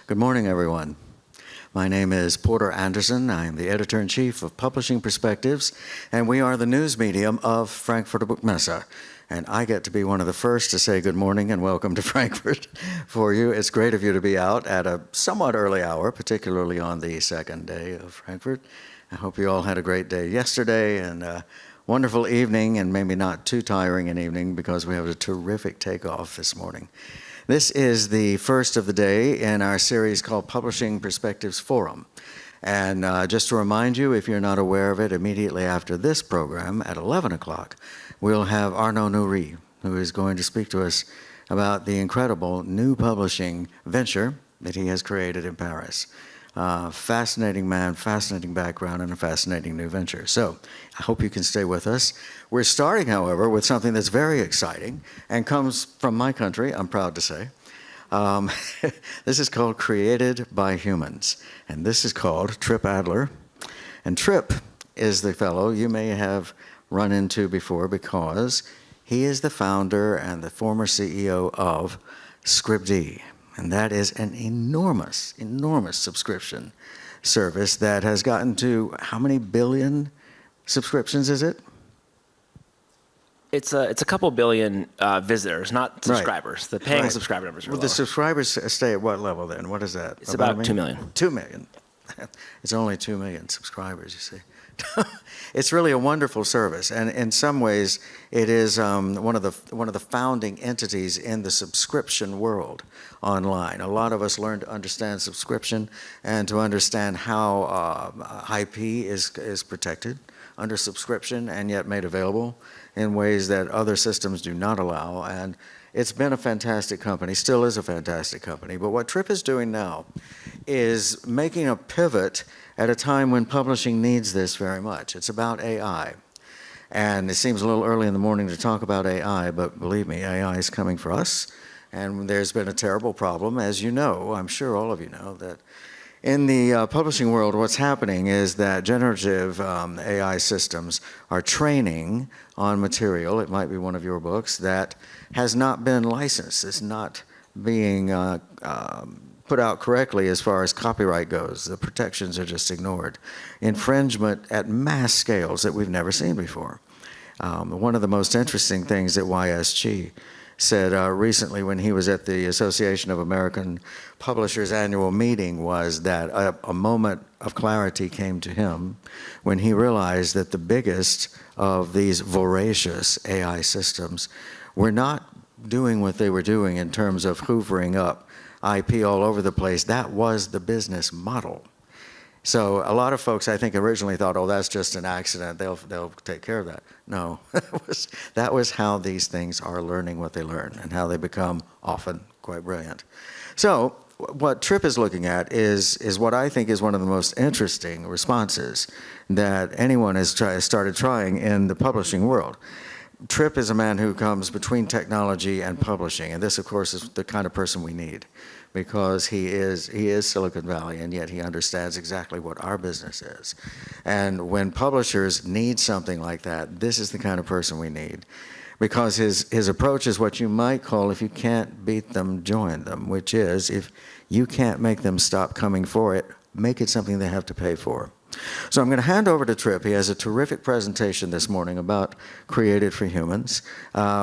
Good morning, everyone. My name is Porter Anderson. I am the editor-in-chief of Publishing Perspectives, and we are the news medium of Frankfurter Buchmesse. And I get to be one of the first to say good morning and welcome to Frankfurt for you. It's great of you to be out at a somewhat early hour, particularly on the second day of Frankfurt. I hope you all had a great day yesterday and a wonderful evening, and maybe not too tiring an evening because we have a terrific takeoff this morning. This is the first of the day in our series called Publishing Perspectives Forum. And just to remind you, if you're not aware of it, immediately after this program at 11 o'clock, we'll have Arnaud Nourry, who is going to speak to us about the incredible new publishing venture that he has created in Paris. Fascinating man, fascinating background, and a fascinating new venture. So I hope you can stay with us. We're starting, however, with something that's very exciting and comes from my country, I'm proud to say. This is called Created by Humans, and this is called Trip Adler. And Trip is the fellow you may have run into before because he is the founder and the former CEO of Scribd. And that is an enormous, enormous subscription service that has gotten to how many billion subscriptions is it? It's a couple billion visitors, not subscribers. Right. The paying Right. subscriber numbers are Well, lower. the subscribers stay at what level then? What is that? It's about 2 million. 2 million. It's only 2 million subscribers, you see. It's really a wonderful service, and in some ways, it is one of the founding entities in the subscription world online. A lot of us learn to understand subscription and to understand how IP is protected under subscription and yet made available in ways that other systems do not allow. And it's been a fantastic company, still is a fantastic company. But what Trip is doing now is making a pivot at a time when publishing needs this very much. It's about AI. And it seems a little early in the morning to talk about AI, but believe me, AI is coming for us. And there's been a terrible problem, as you know, I'm sure all of you know, that in the publishing world, what's happening is that generative AI systems are training on material, it might be one of your books, that has not been licensed. It's not being put out correctly as far as copyright goes. The protections are just ignored. Infringement at mass scales that we've never seen before. One of the most interesting things that YSG said recently when he was at the Association of American Publishers annual meeting was that a moment of clarity came to him when he realized that the biggest of these voracious AI systems were not doing what they were doing in terms of hoovering up IP all over the place. That was the business model. So a lot of folks, I think, originally thought, oh, that's just an accident. They'll take care of that. No, that was how these things are learning what they learn and how they become often quite brilliant. So what Trip is looking at is what I think is one of the most interesting responses that anyone has started trying in the publishing world. Trip is a man who comes between technology and publishing, and this, of course, is the kind of person we need because he is Silicon Valley, and yet he understands exactly what our business is. And when publishers need something like that, this is the kind of person we need because his approach is what you might call, if you can't beat them, join them, which is if you can't make them stop coming for it, make it something they have to pay for. So I'm going to hand over to Trip. He has a terrific presentation this morning about Created for Humans.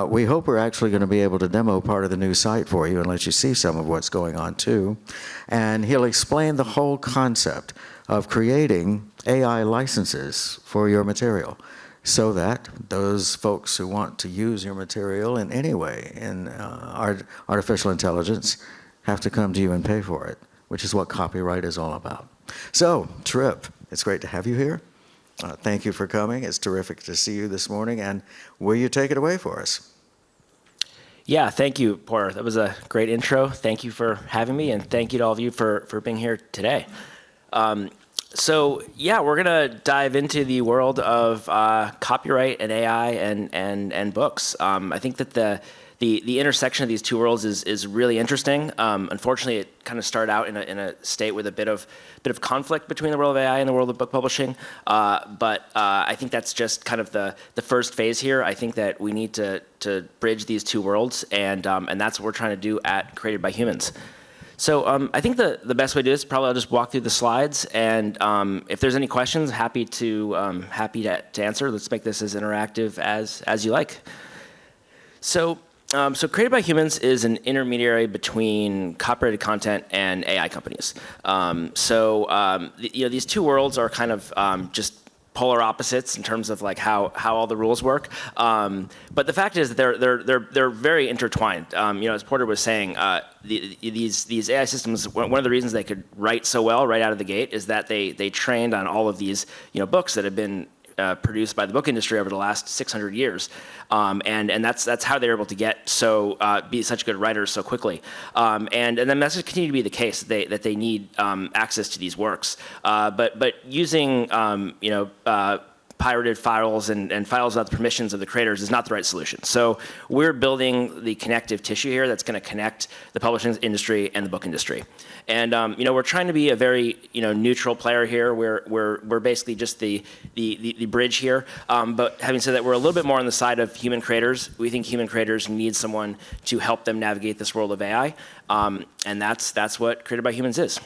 We hope we're actually going to be able to demo part of the new site for you and let you see some of what's going on too. And he'll explain the whole concept of creating AI licenses for your material so that those folks who want to use your material in any way in artificial intelligence have to come to you and pay for it, which is what copyright is all about. So, Trip, it's great to have you here. Thank you for coming. It's terrific to see you this morning. And will you take it away for us? Yeah, thank you, Porter. That was a great intro. Thank you for having me, and thank you to all of you for being here today. So yeah, we're gonna dive into the world of copyright and AI and books. I think that the intersection of these two worlds is really interesting. Unfortunately, it kind of started out in a state with a bit of conflict between the world of AI and the world of book publishing. But I think that's just kind of the first phase here. I think that we need to bridge these two worlds, and that's what we're trying to do at Created by Humans. So I think the best way to do this, probably I'll just walk through the slides, and if there's any questions, happy to answer. Let's make this as interactive as you like. So Created by Humans is an intermediary between copyrighted content and AI companies. These two worlds are kind of just polar opposites in terms of like how all the rules work. But the fact is that they're very intertwined. As Porter was saying, these AI systems, one of the reasons they could write so well right out of the gate is that they trained on all of these books that have been produced by the book industry over the last 600 years, and that's how they're able to get be such good writers so quickly, and then that's going to continue to be the case that they need access to these works, but using pirated files and files without the permissions of the creators is not the right solution. So we're building the connective tissue here that's going to connect the publishing industry and the book industry. And we're trying to be a very neutral player here. We're basically just the bridge here. But having said that, we're a little bit more on the side of human creators. We think human creators need someone to help them navigate this world of AI, and that's what Created by Humans is.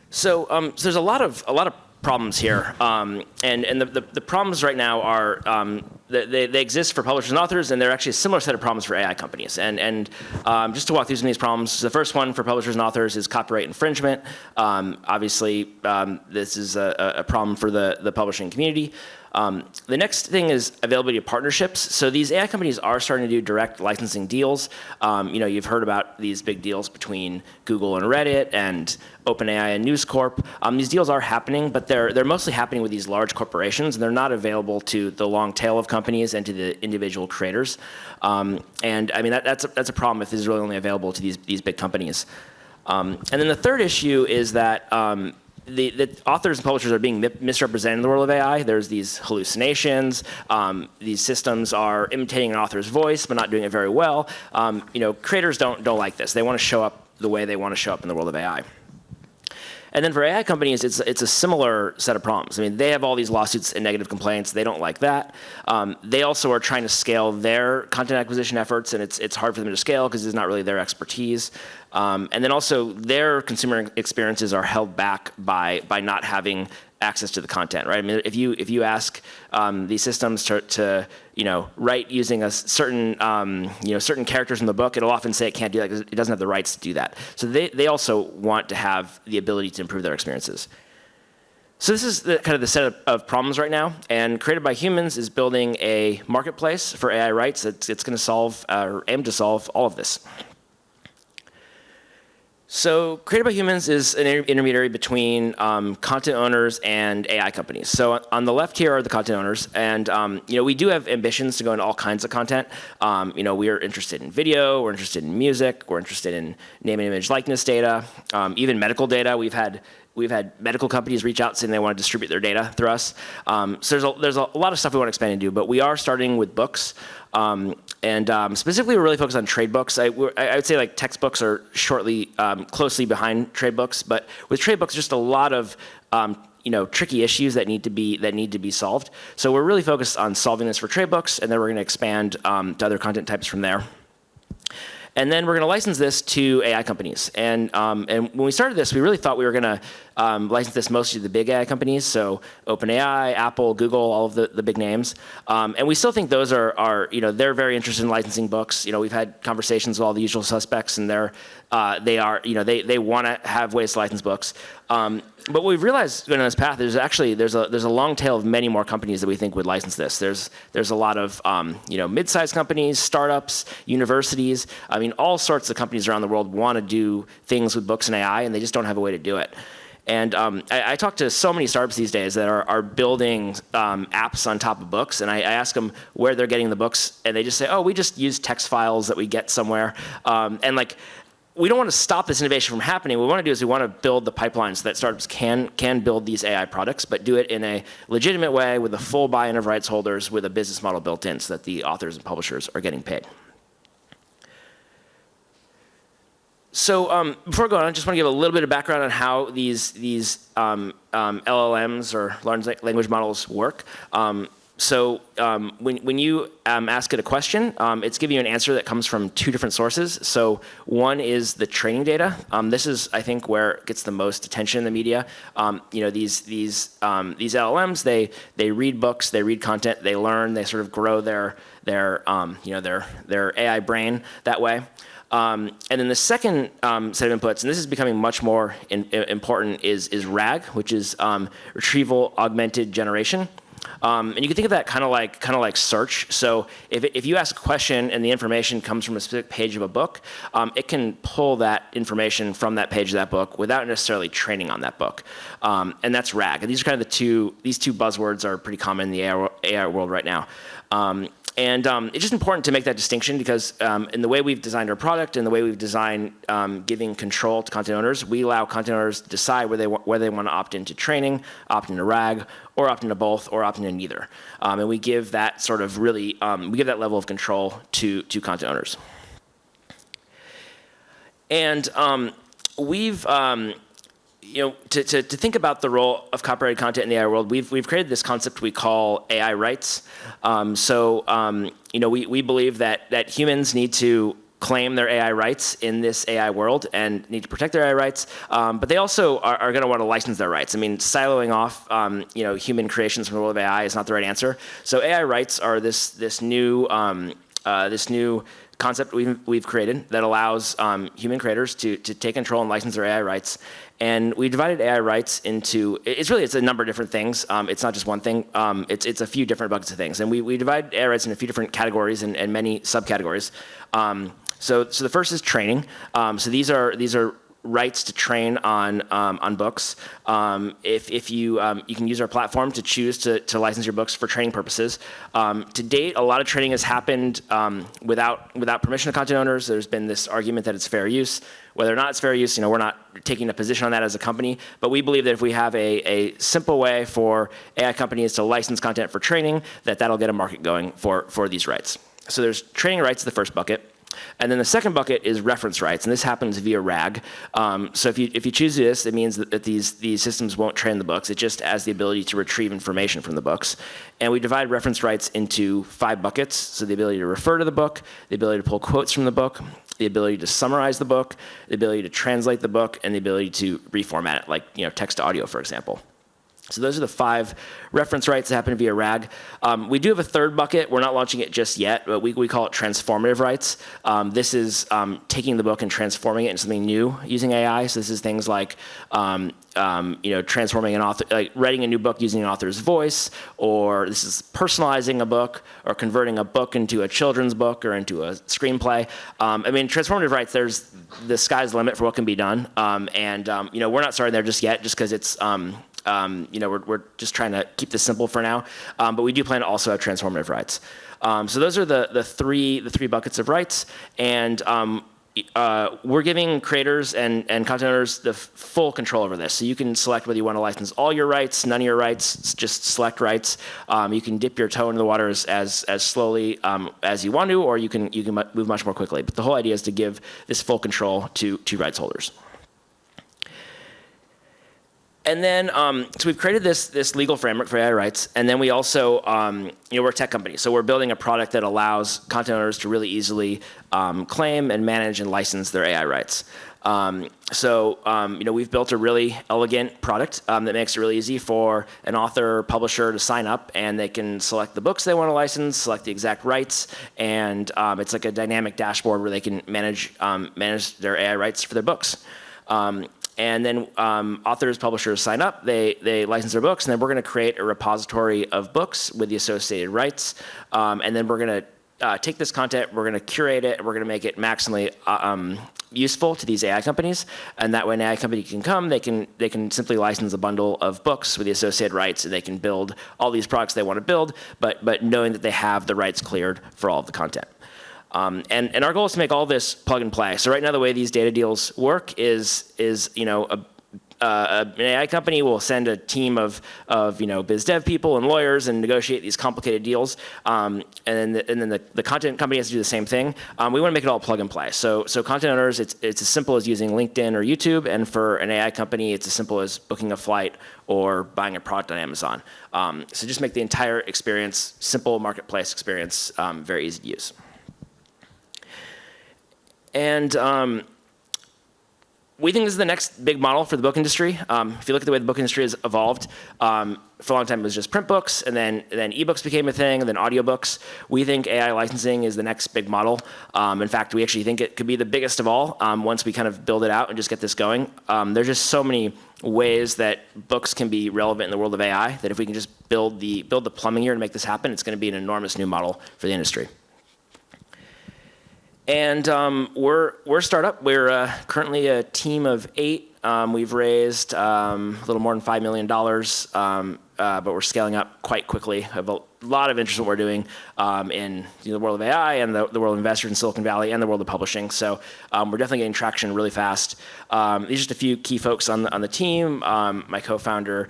So there's a lot of problems here, and the problems right now are they exist for publishers and authors, and they're actually a similar set of problems for AI companies. And just to walk through some of these problems, the first one for publishers and authors is copyright infringement. Obviously, this is a problem for the publishing community. The next thing is availability of partnerships. So these AI companies are starting to do direct licensing deals. You've heard about these big deals between Google and Reddit and OpenAI and News Corp. These deals are happening, but they're mostly happening with these large corporations, and they're not available to the long tail of companies and to the individual creators. And I mean that's a problem if this is really only available to these big companies. And then the third issue is that the authors and publishers are being misrepresented in the world of AI. There's these hallucinations. These systems are imitating an author's voice, but not doing it very well. Creators don't like this. They want to show up the way they want to show up in the world of AI. And then for AI companies, it's a similar set of problems. I mean, they have all these lawsuits and negative complaints. They don't like that. They also are trying to scale their content acquisition efforts, and it's hard for them to scale because it's not really their expertise. And then also their consumer experiences are held back by not having access to the content, right? I mean, if you ask these systems to write using a certain certain characters in the book, it'll often say it can't do that because it doesn't have the rights to do that. So they also want to have the ability to improve their experiences. So this is kind of the set of problems right now, and Created by Humans is building a marketplace for AI rights. It's going to solve or aim to solve all of this. So Created by Humans is an intermediary between content owners and AI companies. So on the left here are the content owners, and we do have ambitions to go into all kinds of content. We are interested in video, we're interested in music, we're interested in name and image likeness data, even medical data. We've had medical companies reach out saying they want to distribute their data through us. So there's a lot of stuff we want to expand into, but we are starting with books. Specifically, we're really focused on trade books. I would say like textbooks are closely behind trade books, but with trade books, just a lot of tricky issues that need to be solved. So we're really focused on solving this for trade books, and then we're going to expand to other content types from there. And then we're going to license this to AI companies. And when we started this, we really thought we were going to license this mostly to the big AI companies, so OpenAI, Apple, Google, all of the big names. And we still think those are they're very interested in licensing books. We've had conversations with all the usual suspects, and they want to have ways to license books. But what we've realized going on this path is actually there's a long tail of many more companies that we think would license this. There's a lot of mid-sized companies, startups, universities. I mean, all sorts of companies around the world want to do things with books and AI, and they just don't have a way to do it. And I talk to so many startups these days that are building apps on top of books, and I ask them where they're getting the books, and they just say, oh, we just use text files that we get somewhere. We don't want to stop this innovation from happening. What we want to do is we want to build the pipeline so that startups can build these AI products, but do it in a legitimate way with a full buy-in of rights holders with a business model built in so that the authors and publishers are getting paid. So before I go on, I just want to give a little bit of background on how these LLMs or large language models work. when you ask it a question, it's giving you an answer that comes from two different sources. So one is the training data. This is, I think, where it gets the most attention in the media. These LLMs, they read books, they read content, they learn, they sort of grow their AI brain that way. And then the second set of inputs, and this is becoming much more important, is RAG, which is retrieval augmented generation. And you can think of that kind of like search. So if you ask a question and the information comes from a specific page of a book, it can pull that information from that page of that book without necessarily training on that book. And that's RAG. And these are kind of these two buzzwords are pretty common in the AI world right now. And it's just important to make that distinction because in the way we've designed our product and the way we've designed giving control to content owners, we allow content owners to decide whether they want to opt into training, opt into RAG, or opt into both, or opt into neither. And we give that sort of we give that level of control to content owners. And we've to think about the role of copyrighted content in the AI world, we've created this concept we call AI rights. We believe that humans need to claim their AI rights in this AI world and need to protect their AI rights, but they also are going to want to license their rights. I mean, siloing off human creations from the world of AI is not the right answer. So AI rights are this new concept we've created that allows human creators to take control and license their AI rights. And we divided AI rights into, it's a number of different things. It's not just one thing. It's a few different buckets of things. And we divide AI rights into a few different categories and many subcategories. So the first is training. So these are rights to train on books. If you can use our platform to choose to license your books for training purposes. To date, a lot of training has happened without permission of content owners. There's been this argument that it's fair use. Whether or not it's fair use, we're not taking a position on that as a company. But we believe that if we have a simple way for AI companies to license content for training, that'll get a market going for these rights. So there's training rights, the first bucket. And then the second bucket is reference rights, and this happens via RAG. So if you choose this, it means that these systems won't train the books. It just has the ability to retrieve information from the books. And we divide reference rights into 5 buckets. So the ability to refer to the book, the ability to pull quotes from the book, the ability to summarize the book, the ability to translate the book, and the ability to reformat it, like text to audio, for example. So those are the 5 reference rights that happen via RAG. We do have a third bucket. We're not launching it just yet, but we call it transformative rights. This is taking the book and transforming it into something new using AI. So this is things like transforming an author, like writing a new book using an author's voice, or this is personalizing a book, or converting a book into a children's book or into a screenplay. Transformative rights, the sky's the limit for what can be done. We're not starting there just yet, just because it's we're just trying to keep this simple for now, but we do plan to also have transformative rights. So those are the three buckets of rights, and we're giving creators and content owners the full control over this. So you can select whether you want to license all your rights, none of your rights, just select rights. You can dip your toe into the water as slowly as you want to, or you can move much more quickly. But the whole idea is to give this full control to rights holders. And then, so we've created this legal framework for AI rights, and then we also, we're a tech company, so we're building a product that allows content owners to really easily claim and manage and license their AI rights. We've built a really elegant product that makes it really easy for an author or publisher to sign up, and they can select the books they want to license, select the exact rights, and it's like a dynamic dashboard where they can manage their AI rights for their books. And then authors, publishers sign up, they license their books, and then we're going to create a repository of books with the associated rights. And then we're going to take this content, we're going to curate it, and we're going to make it maximally useful to these AI companies. And that way an AI company can come, they can simply license a bundle of books with the associated rights, and they can build all these products they want to build, but knowing that they have the rights cleared for all of the content. And our goal is to make all this plug and play. So right now, the way these data deals work is an AI company will send a team of biz dev people and lawyers and negotiate these complicated deals, and then the content company has to do the same thing. We want to make it all plug and play. So content owners, it's as simple as using LinkedIn or YouTube, and for an AI company, it's as simple as booking a flight or buying a product on Amazon. So just make the entire experience, simple marketplace experience, very easy to use. And we think this is the next big model for the book industry. If you look at the way the book industry has evolved, for a long time it was just print books, and then ebooks became a thing, and then audiobooks. We think AI licensing is the next big model. In fact, we actually think it could be the biggest of all once we kind of build it out and just get this going. There's just so many ways that books can be relevant in the world of AI that if we can just build the plumbing here to make this happen, it's going to be an enormous new model for the industry. And we're a startup. We're currently a team of 8. We've raised a little more than $5 million, but we're scaling up quite quickly. We have a lot of interest in what we're doing in the world of AI and the world of investors in Silicon Valley and the world of publishing. So we're definitely getting traction really fast. These are just a few key folks on the team. My co-founder,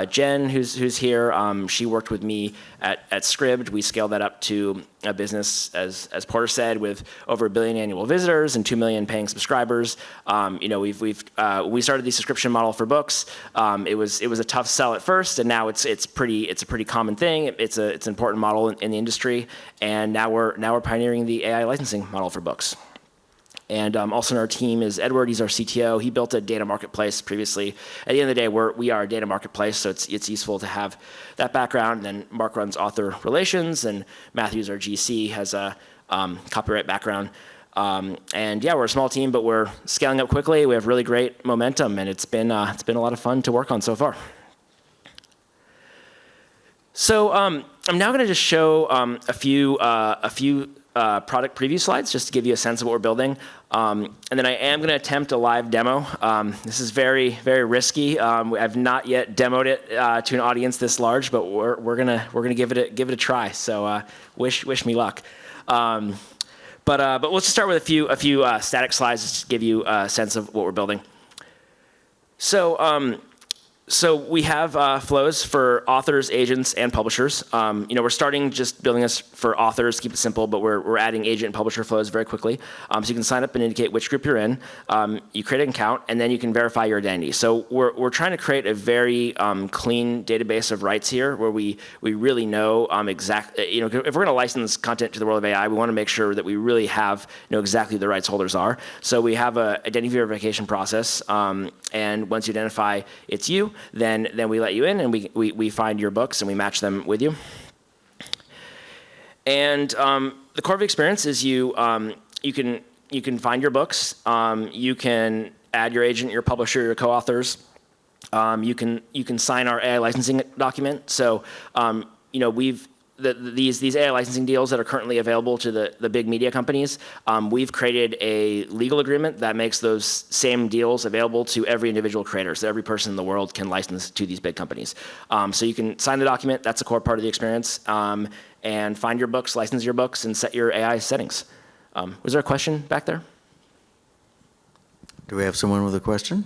Jen, who's here, she worked with me at Scribd. We scaled that up to a business, as Porter said, with over 1 billion annual visitors and 2 million paying subscribers. We started the subscription model for books. It was a tough sell at first, and now it's a pretty common thing. It's an important model in the industry, and now we're pioneering the AI licensing model for books. And also in our team is Edward. He's our CTO. He built a data marketplace previously. At the end of the day, we are a data marketplace, so it's useful to have that background. And then Mark runs author relations, and Matthew's our GC, has a copyright background. And yeah, we're a small team, but we're scaling up quickly. We have really great momentum, and it's been a lot of fun to work on so far. So I'm now going to just show a few product preview slides just to give you a sense of what we're building. And then I am going to attempt a live demo. This is very, very risky. I've not yet demoed it to an audience this large, but we're gonna give it a try. So wish me luck. But let's just start with a few static slides just to give you a sense of what we're building. So we have flows for authors, agents, and publishers. We're starting just building this for authors, keep it simple, but we're adding agent and publisher flows very quickly. So you can sign up and indicate which group you're in. You create an account, and then you can verify your identity. So we're trying to create a very clean database of rights here, where we really know exactly. If we're going to license content to the world of AI, we want to make sure that we really know exactly who the rights holders are. So we have an identity verification process, and once you identify it's you, then we let you in, and we find your books and we match them with you. And the core of the experience is you can find your books. You can add your agent, your publisher, your co-authors. You can sign our AI licensing document. So these AI licensing deals that are currently available to the big media companies, we've created a legal agreement that makes those same deals available to every individual creator, so every person in the world can license to these big companies. So you can sign the document, that's a core part of the experience, and find your books, license your books, and set your AI settings. Was there a question back there? Do we have someone with a question?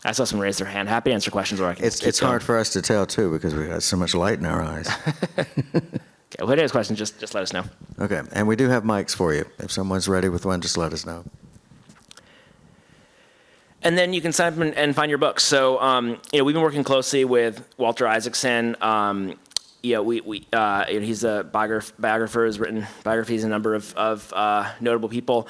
I saw someone raise their hand. Happy to answer questions, or I can keep It's going. hard for us to tell, too, because we've got so much light in our eyes. Okay, well, if there's questions, just let us know. Okay, and we do have mics for you. If someone's ready with one, just let us know. And then you can sign up and find your books. So, we've been working closely with Walter Isaacson. He's a biographer, has written biographies of a number of notable people.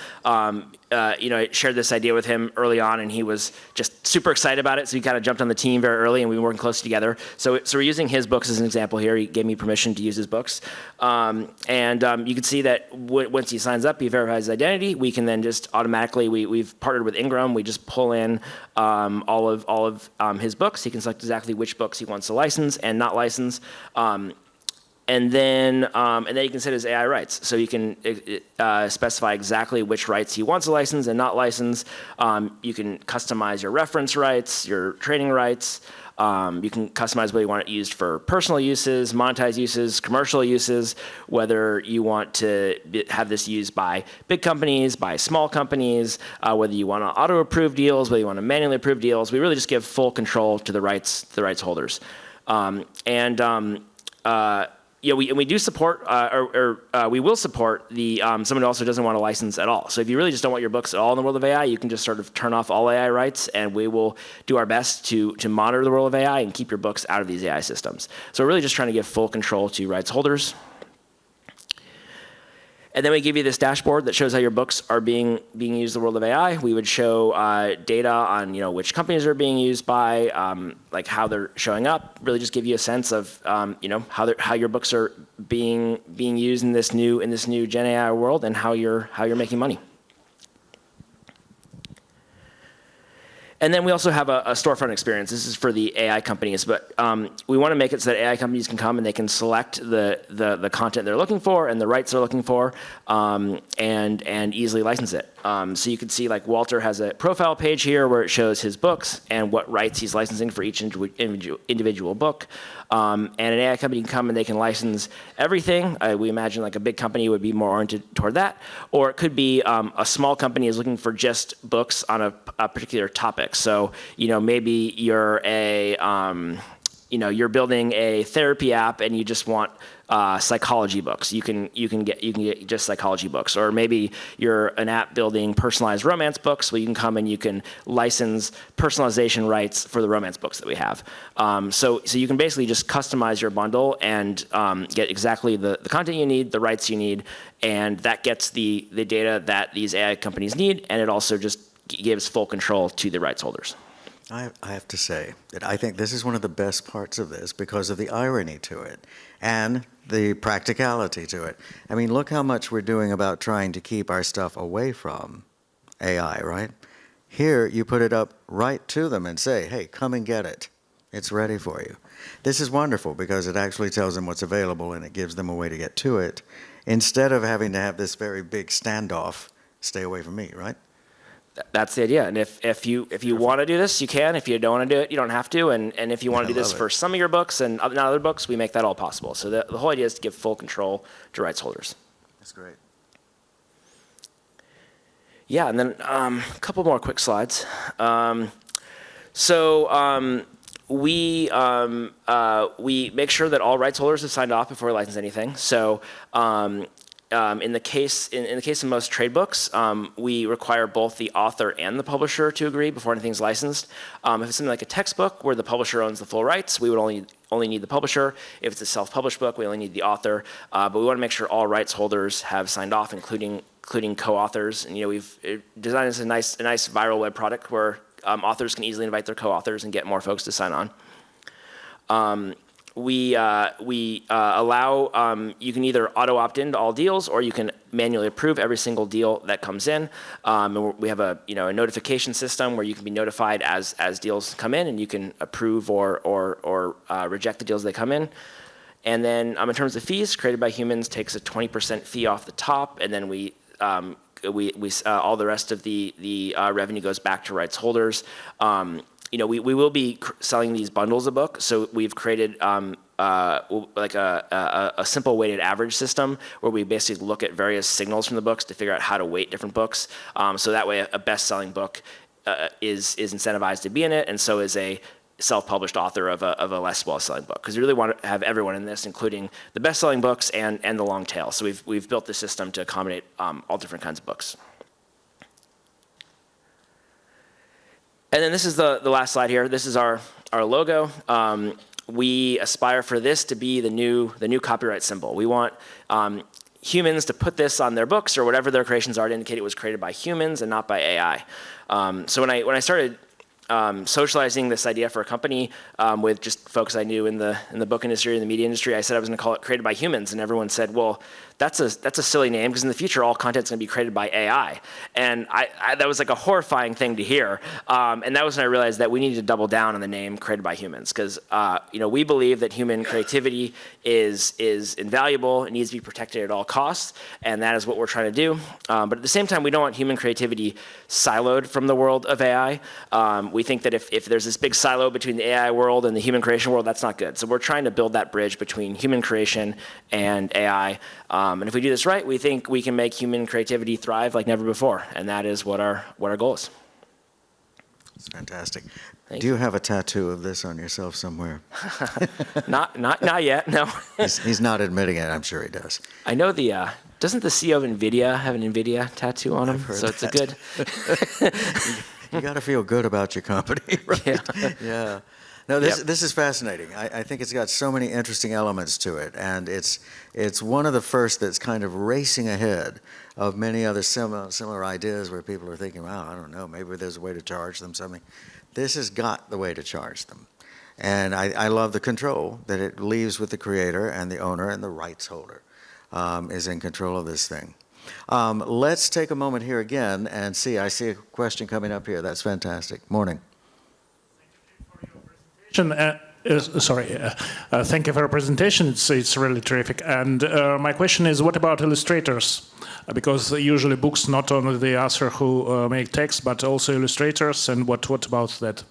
I shared this idea with him early on, and he was just super excited about it. So he kind of jumped on the team very early, and we've been working closely together. So we're using his books as an example here. He gave me permission to use his books. You can see that once he signs up, he verifies his identity. We can then just automatically, we've partnered with Ingram. We just pull in all of his books. He can select exactly which books he wants to license and not license. And then you can set his AI rights. So you can specify exactly which rights he wants to license and not license. You can customize your reference rights, your training rights. You can customize whether you want it used for personal uses, monetized uses, commercial uses, whether you want to have this used by big companies, by small companies, whether you want to auto-approve deals, whether you want to manually approve deals. We really just give full control to the rights holders. Yeah, we do support, we will support someone who also doesn't want a license at all. So if you really just don't want your books at all in the world of AI, you can just sort of turn off all AI rights, and we will do our best to monitor the world of AI and keep your books out of these AI systems. So we're really just trying to give full control to rights holders. And then we give you this dashboard that shows how your books are being used in the world of AI. We would show data on which companies are being used by, like how they're showing up. Really just give you a sense of how your books are being used in this new Gen AI world and how you're making money. And then we also have a storefront experience. This is for the AI companies, but we want to make it so that AI companies can come and they can select the content they're looking for and the rights they're looking for, and easily license it. So you can see, like, Walter has a profile page here where it shows his books and what rights he's licensing for each individual book. And an AI company can come and they can license everything. We imagine like a big company would be more oriented toward that. Or it could be a small company is looking for just books on a particular topic. So, maybe you're you're building a therapy app and you just want psychology books. You can get just psychology books. Or maybe you're an app building personalized romance books. Well, you can come and you can license personalization rights for the romance books that we have. So you can basically just customize your bundle and get exactly the content you need, the rights you need, and that gets the data that these AI companies need, and it also just gives full control to the rights holders. I have to say that I think this is one of the best parts of this because of the irony to it and the practicality to it. I mean, look how much we're doing about trying to keep our stuff away from AI, right? Here, you put it up right to them and say, hey, come and get it. It's ready for you. This is wonderful because it actually tells them what's available and it gives them a way to get to it instead of having to have this very big standoff, stay away from me, right? That's the idea. And if you want to do this, you can. If you don't want to do it, you don't have to. And if you want to do this for some of your books and not other books, we make that all possible. So the whole idea is to give full control to rights holders. That's great. Yeah, and then a couple more quick slides. We make sure that all rights holders have signed off before we license anything. So in the case of most trade books, we require both the author and the publisher to agree before anything's licensed. If it's something like a textbook where the publisher owns the full rights, we would only need the publisher. If it's a self-published book, we only need the author. But we want to make sure all rights holders have signed off, including co-authors. And we've designed this a nice viral web product where authors can easily invite their co-authors and get more folks to sign on. We allow, you can either auto opt into all deals or you can manually approve every single deal that comes in. And we have a notification system where you can be notified as deals come in and you can approve or reject the deals that come in. And then in terms of fees, Created by Humans takes a 20% fee off the top, and then we all the rest of the revenue goes back to rights holders. We will be selling these bundles of books, so we've created like a simple weighted average system where we basically look at various signals from the books to figure out how to weight different books. So that way, a best-selling book is incentivized to be in it, and so is a self-published author of a less well-selling book. Because we really want to have everyone in this, including the best-selling books and the long tail. So we've built the system to accommodate all different kinds of books. And then this is the last slide here. This is our logo. We aspire for this to be the new copyright symbol. We want humans to put this on their books or whatever their creations are to indicate it was created by humans and not by AI. So when I started socializing this idea for a company with just folks I knew in the book industry and the media industry, I said I was going to call it Created by Humans, and everyone said, well, that's a silly name because in the future all content's going to be created by AI. And that was like a horrifying thing to hear. And that was when I realized that we needed to double down on the name created by humans because we believe that human creativity is invaluable. It needs to be protected at all costs, and that is what we're trying to do. But at the same time, we don't want human creativity siloed from the world of AI. We think that if there's this big silo between the AI world and the human creation world, that's not good. So we're trying to build that bridge between human creation and AI. And if we do this right, we think we can make human creativity thrive like never before. And that is what our goal is. It's fantastic. Thank Do you have a tattoo of this on yourself somewhere? Not yet, no. He's not admitting it. I'm sure he does. I know doesn't the CEO of NVIDIA have an NVIDIA tattoo on him? I've heard so it's that. a good. You got to feel good about your company, right? Yeah. Yeah. No, this is fascinating. I think it's got so many interesting elements to it, and it's one of the first that's kind of racing ahead of many other similar ideas where people are thinking, wow, I don't know, maybe there's a way to charge them something. This has got the way to charge them. And I love the control that it leaves with the creator and the owner and the rights holder is in control of this thing. Let's take a moment here again and see. I see a question coming up here. That's fantastic. Morning. Thank you for your presentation. It's really terrific. And my question is, what about illustrators? Because usually books not only the author who make text, but also illustrators. And what about that?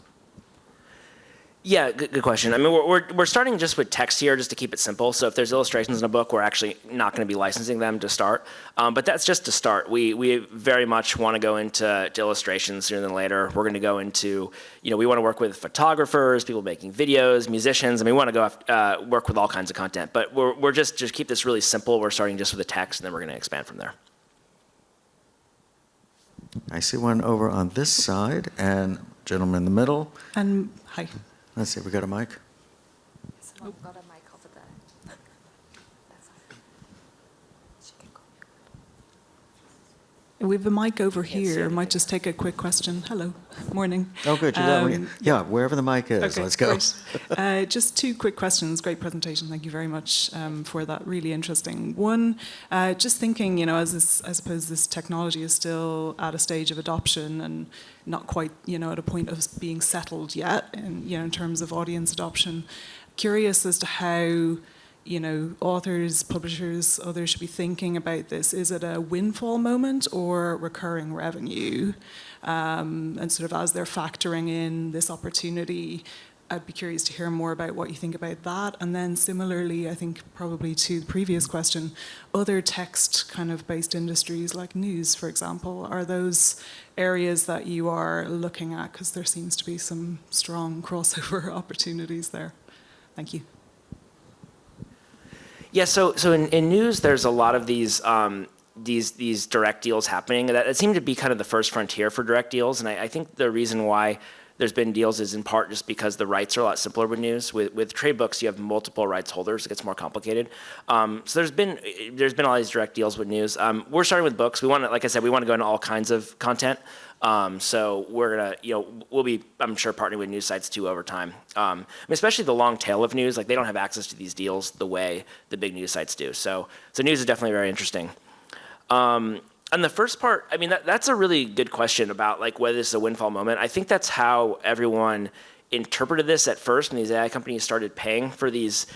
Yeah, good question. I mean, we're starting just with text here, just to keep it simple. So if there's illustrations in a book, we're actually not going to be licensing them to start. But that's just to start. We very much want to go into illustrations sooner than later. We're going to go into, we want to work with photographers, people making videos, musicians. I mean, we want to go work with all kinds of content. But we're just keep this really simple. We're starting just with the text, and then we're going to expand from there. I see one over on this side, and gentleman in the middle. And hi. Let's see, we got a mic. Someone got a mic over there. That's fine. She can go. We have a mic over Can't see here. anything. Might just take a quick question. Hello. Morning. Oh, good. You got one. Yeah, wherever the mic is. Okay, Let's go. great. Just two quick questions. Great presentation. Thank you very much for that. Really interesting. One, just thinking, as I suppose this technology is still at a stage of adoption and not quite, at a point of being settled yet, and in terms of audience adoption. Curious as to how, authors, publishers, others should be thinking about this. Is it a windfall moment or recurring revenue? And sort of as they're factoring in this opportunity, I'd be curious to hear more about what you think about that. And then similarly, I think probably to the previous question, other text kind of based industries like news, for example, are those areas that you are looking at? Because there seems to be some strong crossover opportunities there. Thank you. Yeah, so in news, there's a lot of these direct deals happening. That seemed to be kind of the first frontier for direct deals, and I think the reason why there's been deals is in part just because the rights are a lot simpler with news. With trade books, you have multiple rights holders. It gets more complicated. So there's been all these direct deals with news. We're starting with books. We want to, like I said, we want to go into all kinds of content. So we're gonna, we'll be, I'm sure, partnering with news sites too over time. Especially the long tail of news, like they don't have access to these deals the way the big news sites do. So news is definitely very interesting. And the first part, I mean, that's a really good question about like whether this is a windfall moment. I think that's how everyone interpreted this at first when these AI companies started paying for this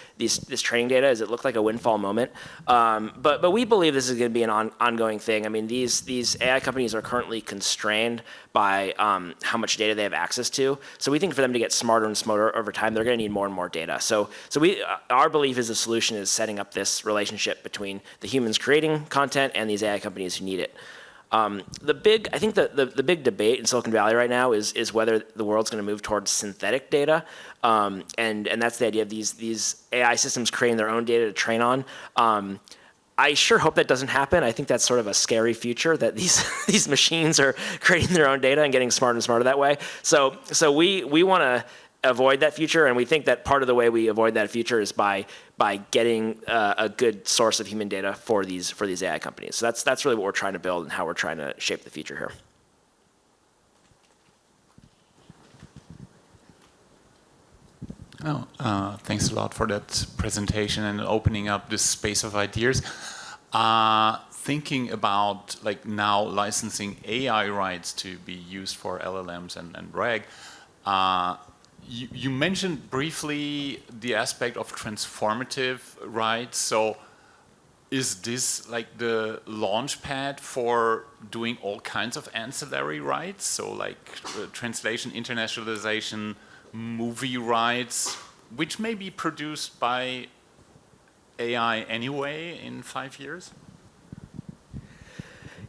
training data, is it looked like a windfall moment. But we believe this is going to be an ongoing thing. I mean, these AI companies are currently constrained by how much data they have access to. So we think for them to get smarter and smarter over time, they're going to need more and more data. So our belief is the solution is setting up this relationship between the humans creating content and these AI companies who need it. I think the big debate in Silicon Valley right now is whether the world's going to move towards synthetic data, and that's the idea of these AI systems creating their own data to train on. I sure hope that doesn't happen. I think that's sort of a scary future, that these machines are creating their own data and getting smarter and smarter that way. So we want to avoid that future, and we think that part of the way we avoid that future is by getting a good source of human data for these AI companies. So that's really what we're trying to build and how we're trying to shape the future here. Thanks a lot for that presentation and opening up this space of ideas. Thinking about like now licensing AI rights to be used for LLMs and RAG, you mentioned briefly the aspect of transformative rights. So is this like the launch pad for doing all kinds of ancillary rights? So like translation, internationalization, movie rights, which may be produced by AI anyway in 5 years?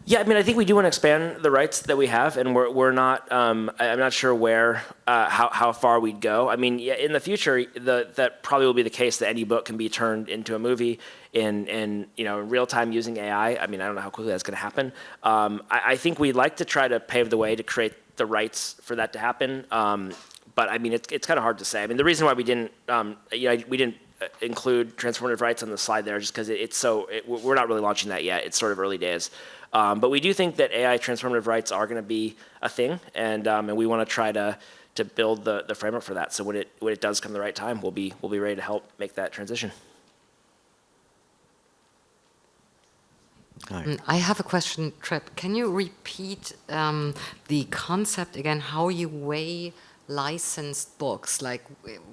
Yeah, I mean, I think we do want to expand the rights that we have, and we're not. I'm not sure where, how far we'd go. I mean, yeah, in the future, that probably will be the case that any book can be turned into a movie in real time using AI. I mean, I don't know how quickly that's going to happen. I think we'd like to try to pave the way to create the rights for that to happen. But I mean, it's kind of hard to say. I mean, the reason why we didn't, we didn't include transformative rights on the slide there, just because we're not really launching that yet. It's sort of early days. But we do think that AI transformative rights are going to be a thing, and we want to try to build the framework for that. So when it does come the right time, we'll be ready to help make that transition. Hi. I have a question, Trip. Can you repeat the concept again, how you weigh licensed books, like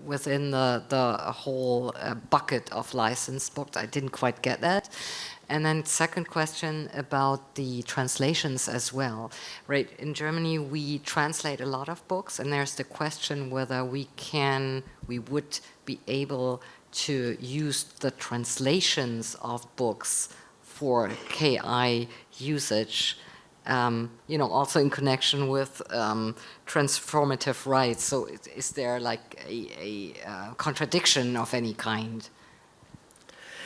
within the whole bucket of licensed books? I didn't quite get that. And then second question about the translations as well. Right, in Germany we translate a lot of books, and there's the question whether we would be able to use the translations of books for KI usage, also in connection with transformative rights. So is there like a contradiction of any kind?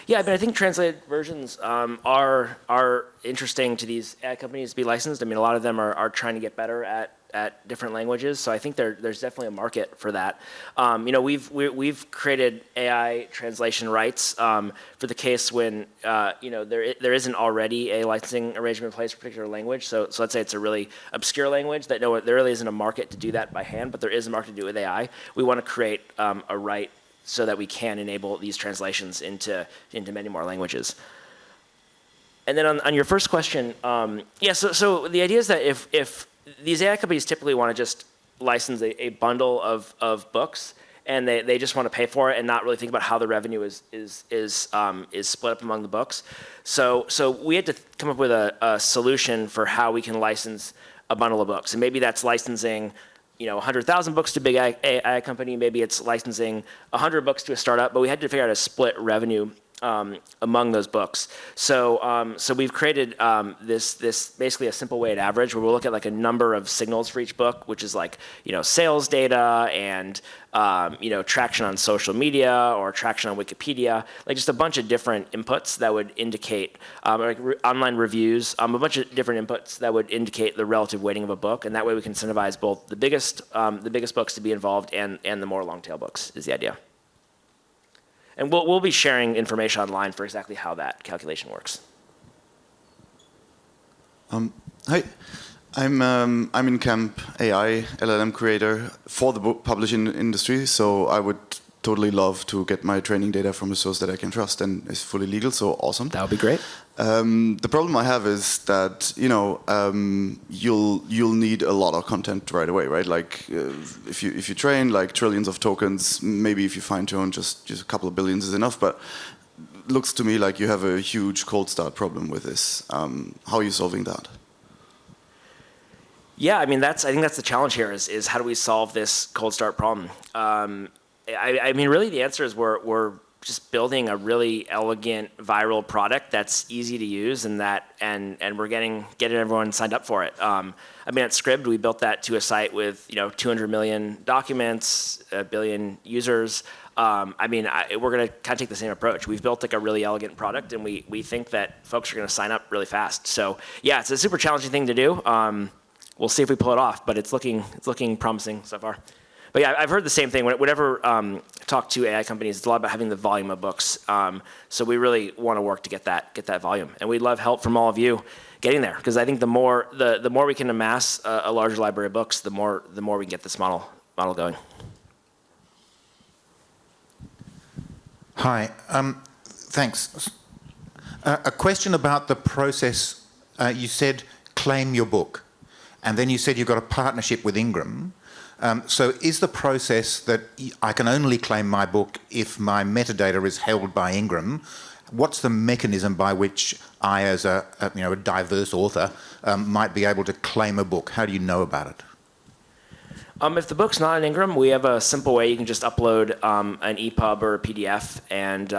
Yeah, I mean, I think translated versions are interesting to these ad companies to be licensed. I mean, a lot of them are trying to get better at different languages, so I think there's definitely a market for that. We've created AI translation rights for the case when there isn't already a licensing arrangement in place for a particular language. So let's say it's a really obscure language that there really isn't a market to do that by hand, but there is a market to do it with AI. We want to create a right so that we can enable these translations into many more languages. And then on your first question, so the idea is that if these AI companies typically want to just license a bundle of books, and they just want to pay for it and not really think about how the revenue is split up among the books. So we had to come up with a solution for how we can license a bundle of books, and maybe that's licensing 100,000 books to a big AI company. Maybe it's licensing 100 books to a startup, but we had to figure out how to split revenue among those books. So we've created this basically a simple weighted average where we'll look at like a number of signals for each book, which is like sales data and traction on social media or traction on Wikipedia, like just a bunch of different inputs that would indicate like online reviews, a bunch of different inputs that would indicate the relative weighting of a book, and that way we can incentivize both the biggest books to be involved and the more long tail books is the idea. And we'll be sharing information online for exactly how that calculation works. Hi, I'm in Camp AI, LLM creator for the book publishing industry. So I would totally love to get my training data from a source that I can trust and is fully legal. So awesome. That would be great. The problem I have is that you'll need a lot of content right away, right? Like if you train like trillions of tokens, maybe if you fine tune just a couple of billions is enough. But it looks to me like you have a huge cold start problem with this. How are you solving that? Yeah, I mean I think that's the challenge here is how do we solve this cold start problem? I mean, really, the answer is we're just building a really elegant viral product that's easy to use, and we're getting everyone signed up for it. I mean, at Scribd, we built that to a site with 200 million documents, 1 billion users. I mean, we're going to kind of take the same approach. We've built like a really elegant product, and we think that folks are going to sign up really fast. So yeah, it's a super challenging thing to do. We'll see if we pull it off, but it's looking promising so far. But yeah, I've heard the same thing. Whenever talk to AI companies, it's a lot about having the volume of books. So we really want to work to get that volume, and we'd love help from all of you getting there, because I think the more we can amass a larger library of books, the more we can get this model going. Hi, thanks. A question about the process. You said claim your book, and then you said you've got a partnership with Ingram. So is the process that I can only claim my book if my metadata is held by Ingram? What's the mechanism by which I, as a diverse author, might be able to claim a book? How do you know about it? If the book's not in Ingram, we have a simple way. You can just upload an EPUB or a PDF, and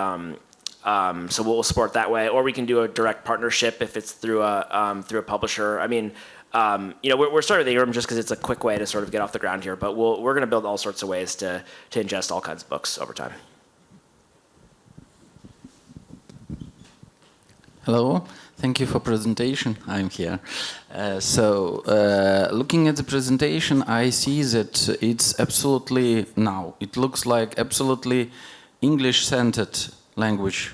so we'll support that way. Or we can do a direct partnership if it's through a publisher. I mean, we're starting with Ingram just because it's a quick way to sort of get off the ground here. But we're going to build all sorts of ways to ingest all kinds of books over time. Hello, thank you for presentation. I'm here. Looking at the presentation, I see that it's absolutely now. It looks like absolutely English-centered language.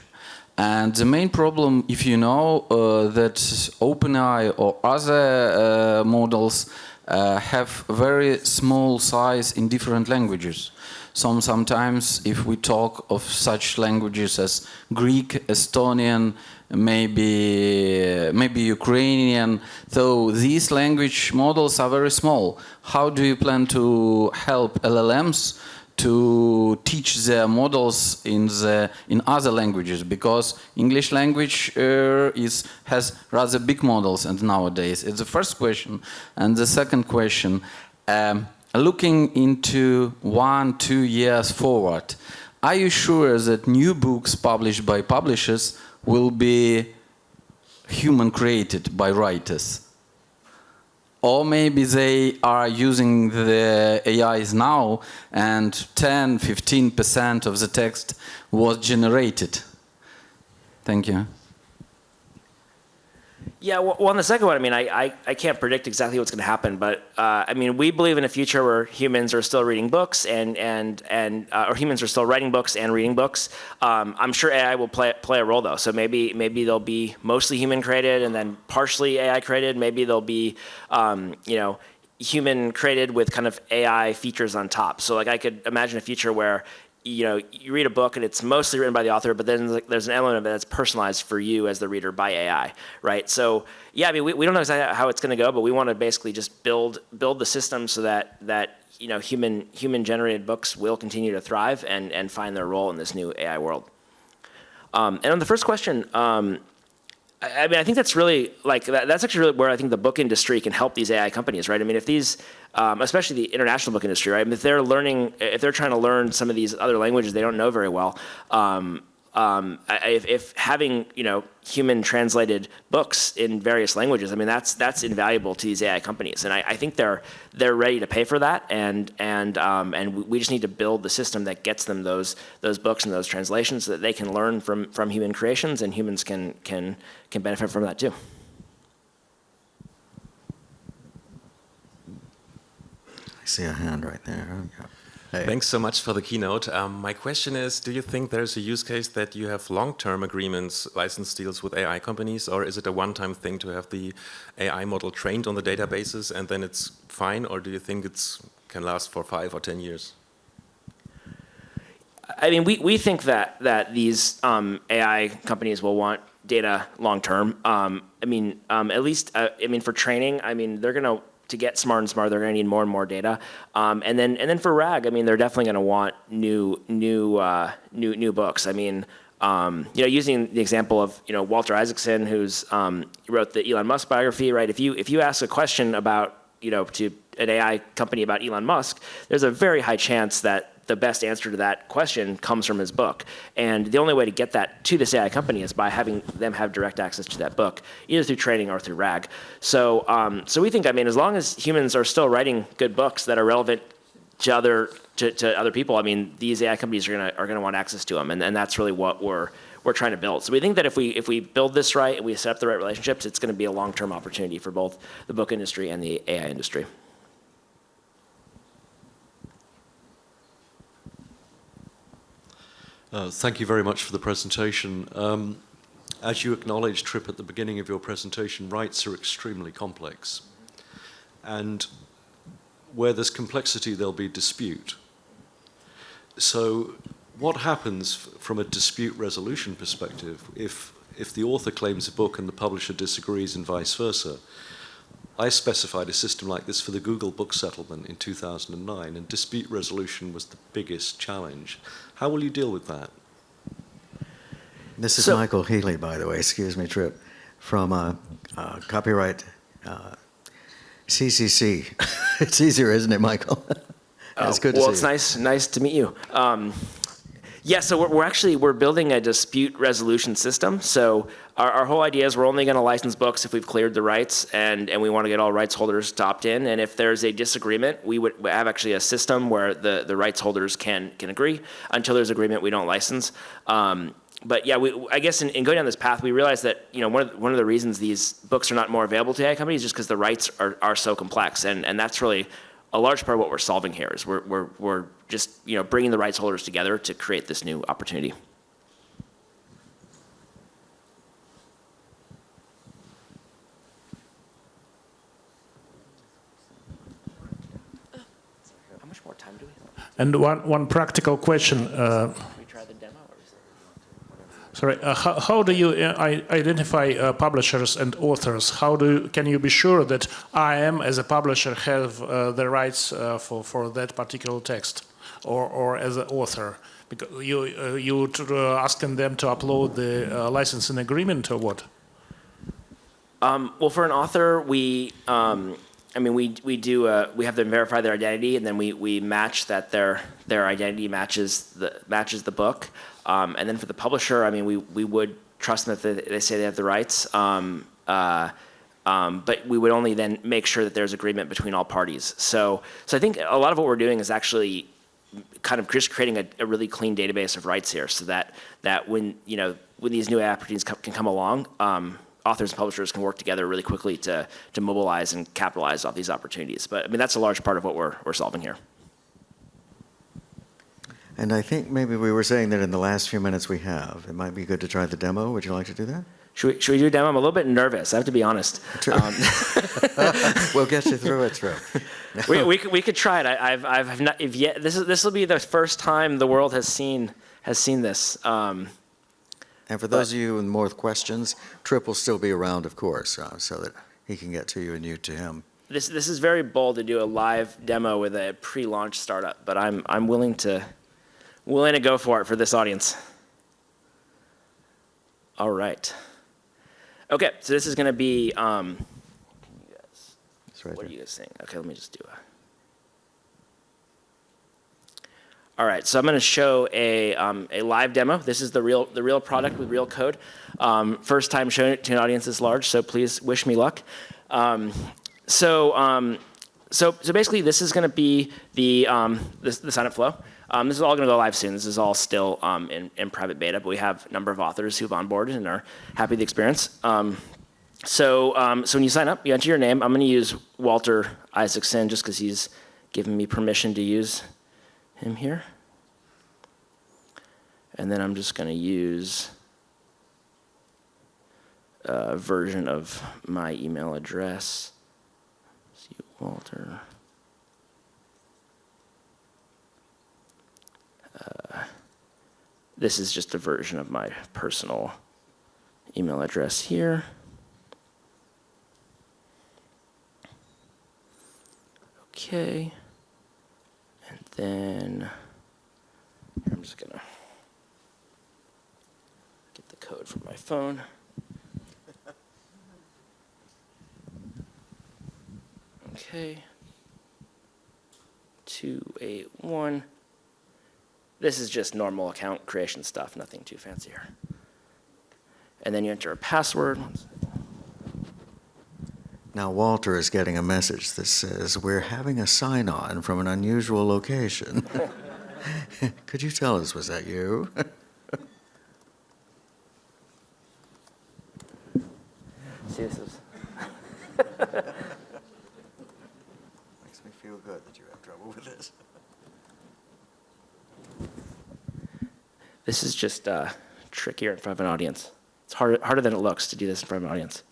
And the main problem, if you know, that OpenAI or other models have very small size in different languages. Sometimes, if we talk of such languages as Greek, Estonian, maybe Ukrainian, though these language models are very small. How do you plan to help LLMs to teach their models in other languages? Because English language has rather big models, and nowadays it's the first question. And the second question. Looking into 1-2 years forward, are you sure that new books published by publishers will be human created by writers? Or maybe they are using the AIs now and 10-15% of the text was generated? Thank you. Yeah, well, on the second one, I mean, I can't predict exactly what's going to happen, but I mean, we believe in a future where humans are still reading books or humans are still writing books and reading books. I'm sure AI will play a role though. So maybe they'll be mostly human created and then partially AI created. Maybe they'll be human created with kind of AI features on top. So like I could imagine a future where you read a book and it's mostly written by the author, but then there's an element of it that's personalized for you as the reader by AI, right? So yeah, I mean, we don't know exactly how it's going to go, but we want to basically just build the system so that human generated books will continue to thrive and find their role in this new AI world. And on the first question, I mean, I think that's really that's actually really where I think the book industry can help these AI companies, right? I mean, if these, especially the international book industry, right? I mean, if they're trying to learn some of these other languages they don't know very well, if having human translated books in various languages, I mean, that's invaluable to these AI companies, and I think they're ready to pay for that, and we just need to build the system that gets them those books and those translations so that they can learn from human creations, and humans can benefit from that too. I see a hand right there. Hey. Thanks so much for the keynote. My question is, do you think there's a use case that you have long-term agreements, license deals with AI companies, or is it a one-time thing to have the AI model trained on the databases and then it's fine, or do you think it can last for 5 or 10 years? I mean, we think that these AI companies will want data long-term. I mean, at least, I mean, for training, I mean, they're going to get smarter and smarter, they're going to need more and more data, and then for RAG, I mean, they're definitely going to want new books. I mean, using the example of Walter Isaacson, who's wrote the Elon Musk biography, right? If you ask a question about to an AI company about Elon Musk, there's a very high chance that the best answer to that question comes from his book. And the only way to get that to this AI company is by having them have direct access to that book, either through training or through RAG. So we think, I mean, as long as humans are still writing good books that are relevant to other people, I mean, these AI companies are gonna want access to them, and that's really what we're trying to build. So we think that if we build this right and we set up the right relationships, it's going to be a long-term opportunity for both the book industry and the AI industry. Thank you very much for the presentation. As you acknowledged, Trip, at the beginning of your presentation, rights are extremely complex. And where there's complexity, there'll be dispute. So what happens from a dispute resolution perspective if if the author claims a book and the publisher disagrees and vice versa. I specified a system like this for the Google book settlement in 2009, and dispute resolution was the biggest challenge. How will you deal with that? This is Michael Healy, by the way, excuse me, Trip, from Copyright CCC. It's easier, isn't it, Michael? It's good to see you. Well, it's nice to meet you. Yeah, so we're building a dispute resolution system. So our whole idea is we're only going to license books if we've cleared the rights, and we want to get all rights holders to opt in. And if there's a disagreement, we would have actually a system where the rights holders can agree. Until there's agreement, we don't license. But yeah, I guess in going down this path, we realized that one of the reasons these books are not more available to AI companies is just because the rights are so complex, and that's really a large part of what we're solving here. Is we're just bringing the rights holders together to create this new opportunity. How much more time do we have? And one practical question. We try the demo, or is it? Sorry, how do you identify publishers and authors? Can you be sure that I am, as a publisher, have the rights for that particular text, or as an author? Because you asking them to upload the licensing agreement or what? Well, for an author, we have them verify their identity, and then we match that their identity matches the book. And then for the publisher, we would trust them that they say they have the rights. But we would only then make sure that there's agreement between all parties. So I think a lot of what we're doing is actually kind of just creating a really clean database of rights here, so that when these new opportunities can come along, authors and publishers can work together really quickly to mobilize and capitalize off these opportunities. But that's a large part of what we're solving here. And I think maybe we were saying that in the last few minutes we have, it might be good to try the demo. Would you like to do that? Should we do a demo? I'm a little bit nervous, I have to be honest. We'll get you through it, Trip. We could try it. I've not yet. This will be the first time the world has seen this. And for those of you with more questions, Trip will still be around, of course, so that he can get to you and you to him. This is very bold to do a live demo with a pre-launch startup, but I'm willing to go for it for this audience. All right. Okay, so this is going to be. What are you guys saying? Okay, let me just do a. All right, so I'm going to show a live demo. This is the real product with real code. First time showing it to an audience this large, so please wish me luck. So basically, this is going to be the sign-up flow. This is all going to go live soon. This is all still in private beta, but we have a number of authors who've onboarded and are happy with the experience. So when you sign up, you enter your name. I'm going to use Walter Isaacson just because he's given me permission to use him here. And then I'm just going to use a version of my email address. Let's see, Walter. This is just a version of my personal email address here. Okay. And then I'm just going to get the code from my phone. Okay. 281. This is just normal account creation stuff, nothing too fancy here. And then you enter a password. Now Walter is getting a message that says, we're having a sign-on from an unusual location. Could you tell us, was that you? See, this is... Makes me feel good that you have trouble with this. This is just trickier in front of an audience. It's harder than it looks to do this in front of an audience.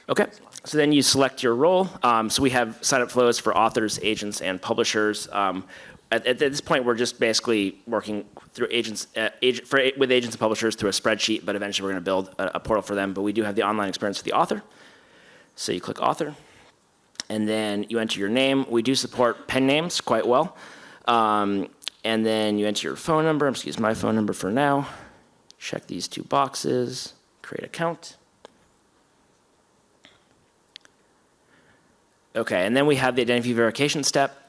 Okay, so then you select your role. So we have sign-up flows for authors, agents, and publishers. at this point, we're just basically working through agents, with agents and publishers through a spreadsheet, but eventually we're going to build a portal for them. But we do have the online experience for the author. So you click author, and then you enter your name. We do support pen names quite well. And then you enter your phone number. I'm just going to use my phone number for now. Check these 2 boxes, create account. Okay, and then we have the identity verification step.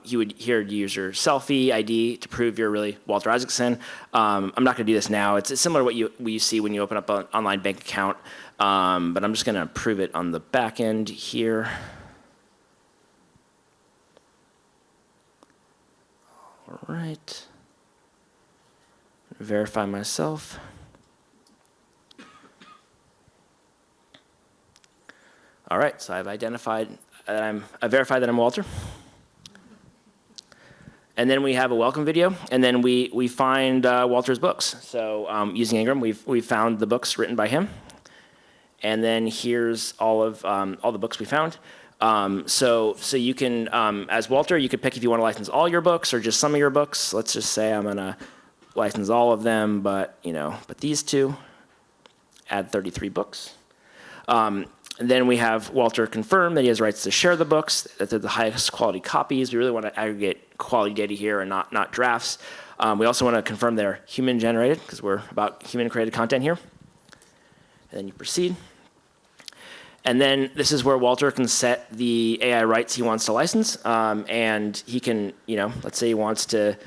You would here use your selfie ID to prove you're really Walter Isaacson. I'm not going to do this now. It's similar to what you see when you open up an online bank account, but I'm just going to prove it on the back end here. All right. Verify myself. All right, so I've verified that I'm Walter. And then we have a welcome video, and then we find Walter's books. So using Ingram, we found the books written by him, and then here's all the books we found. So you can, as Walter, you could pick if you want to license all your books or just some of your books. Let's just say I'm gonna license all of them, but these 2. Add 33 books. And then we have Walter confirm that he has rights to share the books, that they're the highest quality copies. We really want to aggregate quality data here and not drafts. We also want to confirm they're human generated, because we're about human created content here. And then you proceed. And then this is where Walter can set the AI rights he wants to license. And he can, let's say he wants to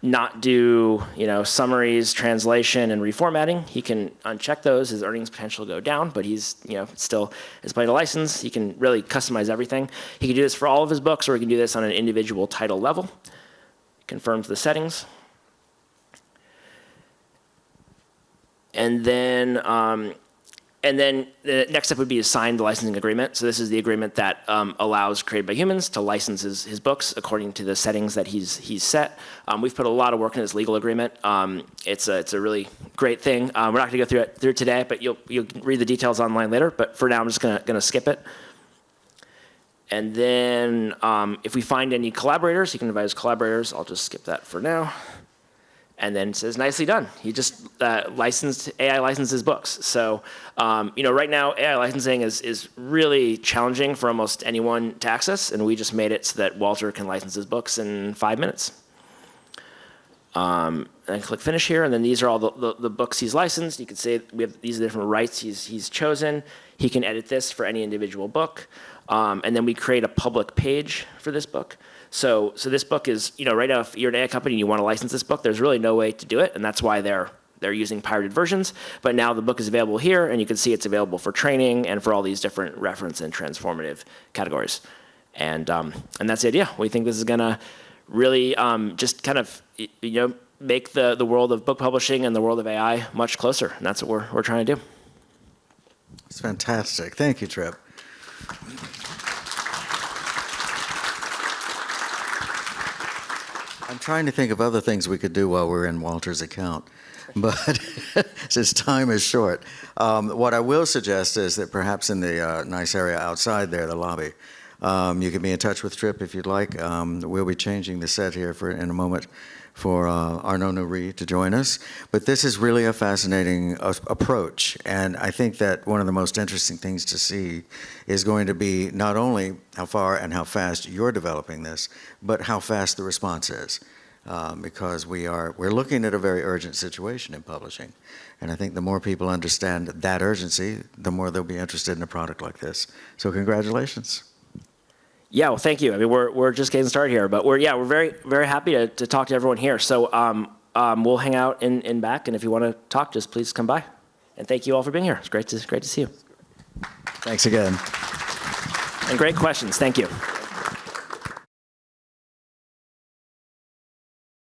not do, summaries, translation, and reformatting. He can uncheck those. His earnings potential go down, but he's, still is playing a license. He can really customize everything. He can do this for all of his books, or he can do this on an individual title level. Confirms the settings. And then the next step would be to sign the licensing agreement. So this is the agreement that allows Created by Humans to license his books according to the settings that he's set. We've put a lot of work in this legal agreement. It's a really great thing. We're not going to go through it today, but you'll read the details online later. But for now, I'm just going to skip it. And then if we find any collaborators, he can invite his collaborators. I'll just skip that for now. And then it says, nicely done. He just AI licenses books. So, right now, AI licensing is really challenging for almost anyone to access, and we just made it so that Walter can license his books in 5 minutes. And click finish here, and then these are all the books he's licensed. You can see these are the different rights he's chosen. He can edit this for any individual book. And then we create a public page for this book. So this book is, right now, if you're an AI company and you want to license this book, there's really no way to do it, and that's why they're using pirated versions. But now the book is available here, and you can see it's available for training and for all these different reference and transformative categories. And that's the idea. We think this is going to really just kind of, make the world of book publishing and the world of AI much closer, and that's what we're trying to do. It's fantastic. Thank you, Trip. I'm trying to think of other things we could do while we're in Walter's account, but since time is short, what I will suggest is that perhaps in the nice area outside there, the lobby, you can be in touch with Trip if you'd like. We'll be changing the set here in a moment for Arnaud Nouri to join us. But this is really a fascinating approach, and I think that one of the most interesting things to see is going to be not only how far and how fast you're developing this, but how fast the response is. Because we're looking at a very urgent situation in publishing. And I think the more people understand that urgency, the more they'll be interested in a product like this. So congratulations. Yeah, well, thank you. I mean, we're just getting started here, but we're very, very happy to talk to everyone here. So we'll hang out in back, and if you want to talk, just please come by. And thank you all for being here. It's great to see you. Thanks again. And great questions. Thank you.